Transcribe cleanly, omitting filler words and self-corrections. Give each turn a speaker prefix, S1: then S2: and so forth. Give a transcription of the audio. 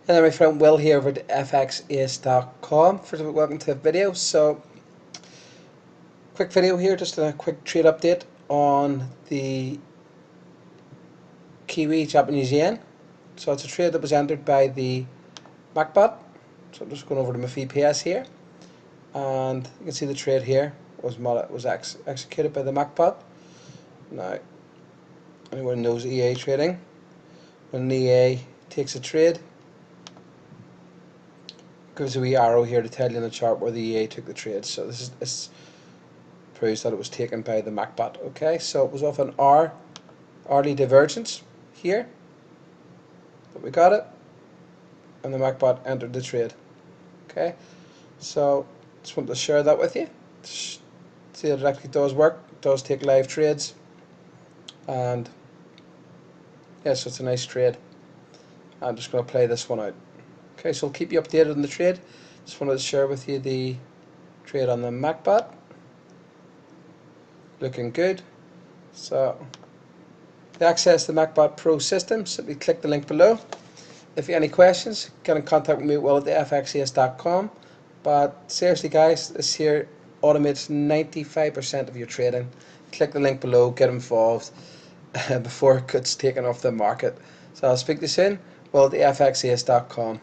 S1: Hello my friend Will here over at XAUUSD.com. First of all, welcome to the video. So, quick video here, just a quick trade update on the Kiwi Japanese yen. So it's a trade that was entered by the MacBot. So I'm just going over to my VPS here, and you can see the trade here was executed by the MacBot. Now, anyone knows EA trading, when an EA takes a trade, gives a wee arrow here to tell you in the chart where the EA took the trade. So this proves that it was taken by the MacBot. Okay, so it was off an hourly divergence here, but we got it, and the MacBot entered the trade. Okay, so just wanted to share that with you. See that it actually does work. It does take live trades, and yeah, so it's a nice trade. I'm just going to play this one out. Okay, so I'll keep you updated on the trade. Just wanted to share with you the trade on the MacBot. Looking good. So, to access the MacBot Pro system, simply click the link below. If you have any questions, get in contact with me at will@fxas.com. But seriously guys, this here automates 95% of your trading. Click the link below, get involved before it gets taken off the market. So I'll speak to you soon. will@fxas.com.